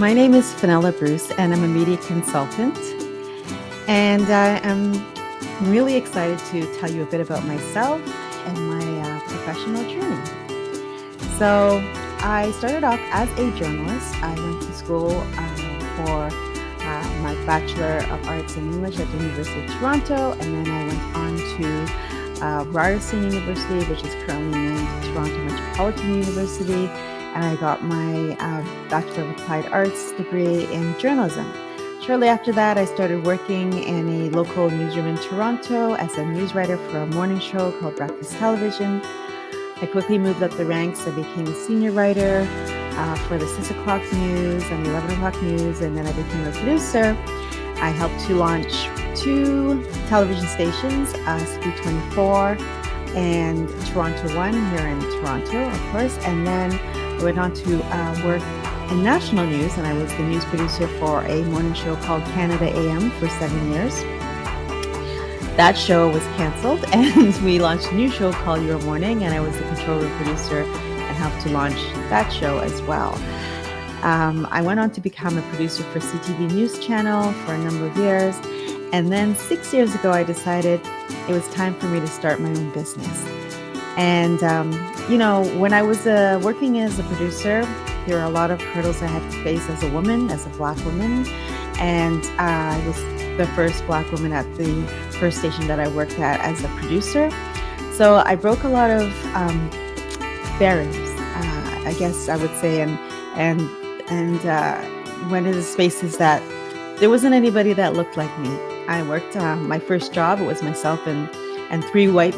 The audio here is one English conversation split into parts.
My name is Fennella Bruce, and I'm a media consultant. And I am really excited to tell you a bit about myself and my professional journey. So I started off as a journalist. I went to school for my Bachelor of Arts in English at the University of Toronto, and then I went on to Ryerson University, which is currently named Toronto Metropolitan University, and I got my Bachelor of Applied Arts degree in journalism. Shortly after that, I started working in a local newsroom in Toronto as a news writer for a morning show called Breakfast Television. I quickly moved up the ranks. I became a senior writer for the 6 o'clock news and the 11 o'clock news, and then I became a producer. I helped to launch 2 television stations, City24 and Toronto One here in Toronto, of course, and then I went on to work in national news, and I was the news producer for a morning show called Canada AM for 7 years. That show was canceled, and we launched a new show called Your Morning, and I was the control room producer and helped to launch that show as well. I went on to become a producer for CTV News Channel for a number of years, and then 6 years ago I decided it was time for me to start my own business. And when I was working as a producer, there were a lot of hurdles I had to face as a woman, as a Black woman, and I was the first Black woman at the first station that I worked at as a producer. So I broke a lot of barriers, I guess I would say, and went into spaces that there wasn't anybody that looked like me. I worked my first job. It was myself and 4 white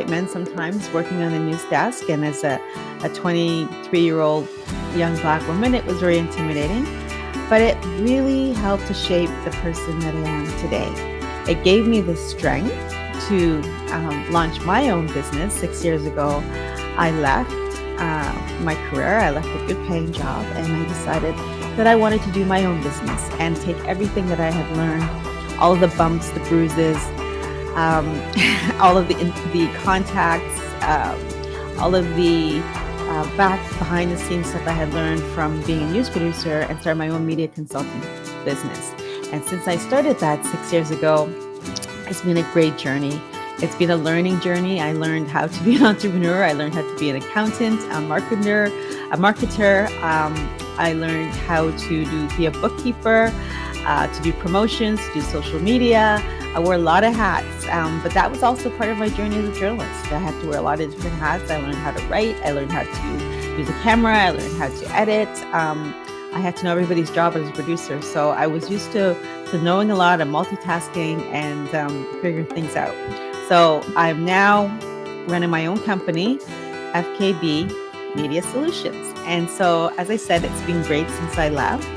men sometimes working on the news desk. And as a 23-year-old young Black woman, it was very intimidating, but it really helped to shape the person that I am today. It gave me the strength to launch my own business. 6 years ago, I left my career. I left a good paying job, and I decided that I wanted to do my own business and take everything that I had learned, all of the bumps, the bruises, all of the contacts, all of the behind the scenes stuff I had learned from being a news producer, and start my own media consulting business. And since I started that 6 years ago, it's been a great journey. It's been a learning journey. I learned how to be an entrepreneur. I learned how to be an accountant, a marketer. I learned how to be a bookkeeper, to do promotions, to do social media. I wore a lot of hats, but that was also part of my journey as a journalist. I had to wear a lot of different hats. I learned how to write. I learned how to use a camera. I learned how to edit. I had to know everybody's job as a producer. So I was used to knowing a lot of multitasking and figuring things out. So I'm now running my own company, FKB Media Solutions. And so, as I said, it's been great since I left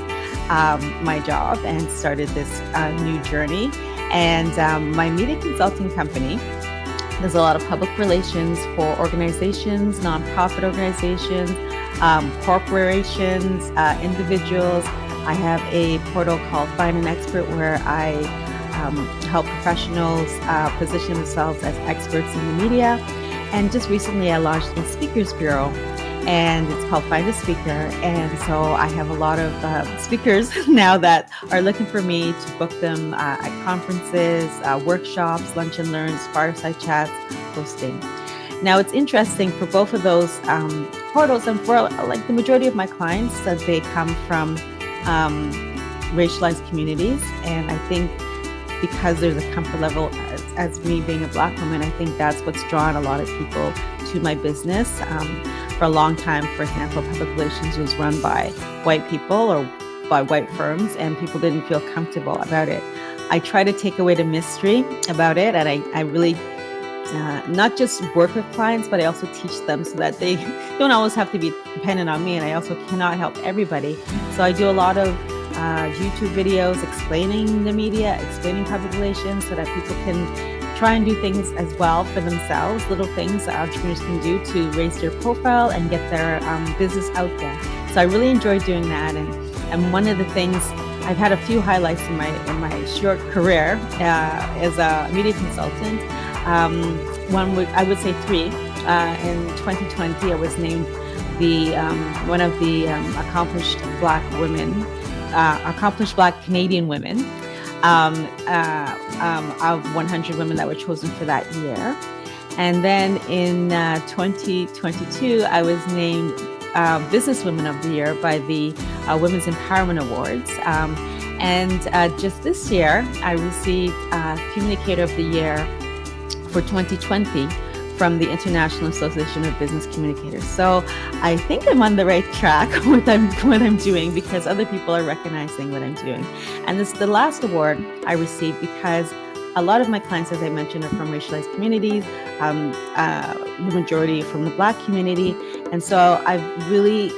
my job and started this new journey. And my media consulting company does a lot of public relations for organizations, nonprofit organizations, corporations, individuals. I have a portal called Find an Expert where I help professionals position themselves as experts in the media. And just recently I launched a speakers bureau, and it's called Find a Speaker. And so I have a lot of speakers now that are looking for me to book them at conferences, workshops, lunch and learns, fireside chats, hosting. Now it's interesting for both of those portals, and for like the majority of my clients, that they come from racialized communities. And I think because there's a comfort level as me being a Black woman, I think that's what's drawn a lot of people to my business. For a long time, for example, public relations was run by white people or by white firms, and people didn't feel comfortable about it. I try to take away the mystery about it, and I really not just work with clients, but I also teach them so that they don't always have to be dependent on me, and I also cannot help everybody. So I do a lot of YouTube videos explaining the media, explaining public relations, so that people can try and do things as well for themselves, little things that entrepreneurs can do to raise their profile and get their business out there. So I really enjoy doing that. And one of the things, I've had a few highlights in my short career as a media consultant. I would say 3. In 2020, I was named the accomplished Black women, accomplished Black Canadian women, of 100 women that were chosen for that year. And then in 2022, I was named Businesswoman of the Year by the Women's Empowerment Awards. And just this year, I received Communicator of the Year for 2020 from the International Association of Business Communicators. So I think I'm on the right track with what I'm doing, because other people are recognizing what I'm doing. And this is the last award I received because a lot of my clients, as I mentioned, are from racialized communities, the majority from the Black community. And so I've really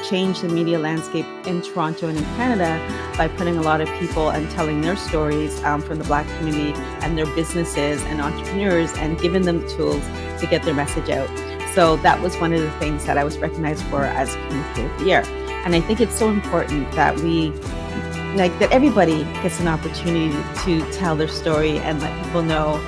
changed the media landscape in Toronto and in Canada by putting a lot of people and telling their stories from the Black community and their businesses and entrepreneurs, and giving them the tools to get their message out. So that was one of the things that I was recognized for as Communicator of the Year. And I think it's so important that that everybody gets an opportunity to tell their story and let people know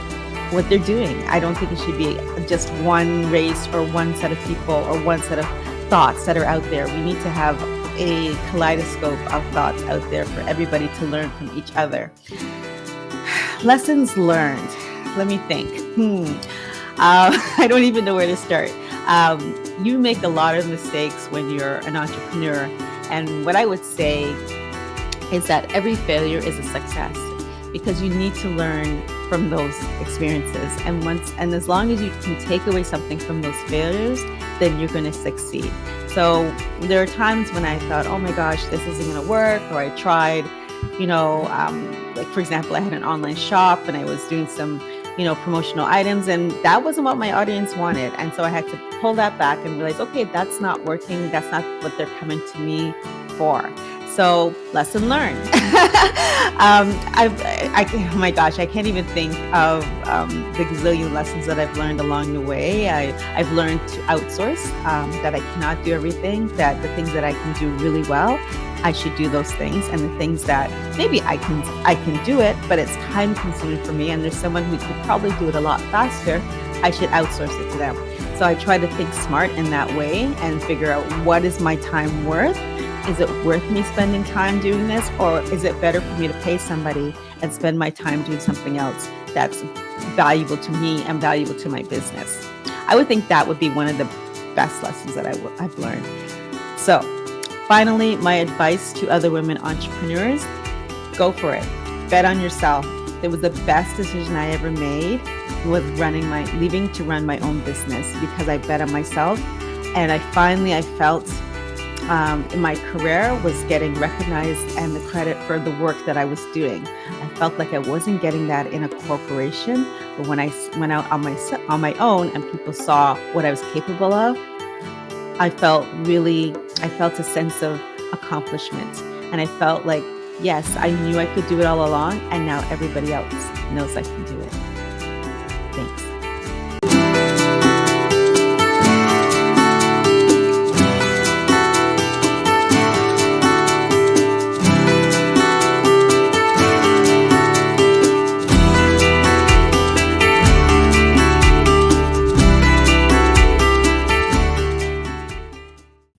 what they're doing. I don't think it should be just one race or one set of people or one set of thoughts that are out there. We need to have a kaleidoscope of thoughts out there for everybody to learn from each other. Lessons learned. Let me think. I don't even know where to start. You make a lot of mistakes when you're an entrepreneur. And what I would say is that every failure is a success, because you need to learn from those experiences. And as long as you can take away something from those failures, then you're going to succeed. So there are times when I thought, oh my gosh, this isn't going to work, or I tried, like for example, I had an online shop and I was doing some, promotional items, and that wasn't what my audience wanted. And so I had to pull that back and realize, okay, that's not working. That's not what they're coming to me for. So lesson learned. Oh my gosh, I can't even think of the gazillion lessons that I've learned along the way. I've learned to outsource, that I cannot do everything, that the things that I can do really well, I should do those things. And the things that maybe I can do it, but it's time consuming for me, and there's someone who could probably do it a lot faster, I should outsource it to them. So I try to think smart in that way and figure out, what is my time worth? Is it worth me spending time doing this, or is it better for me to pay somebody and spend my time doing something else that's valuable to me and valuable to my business? I would think that would be one of the best lessons that I've learned. So finally, my advice to other women entrepreneurs: go for it. Bet on yourself. It was the best decision I ever made, was leaving to run my own business, because I bet on myself. And I felt in my career was getting recognized and the credit for the work that I was doing. I felt like I wasn't getting that in a corporation, but when I went out on my own and people saw what I was capable of, I felt a sense of accomplishment. And I felt like, yes, I knew I could do it all along, and now everybody else knows I can do it.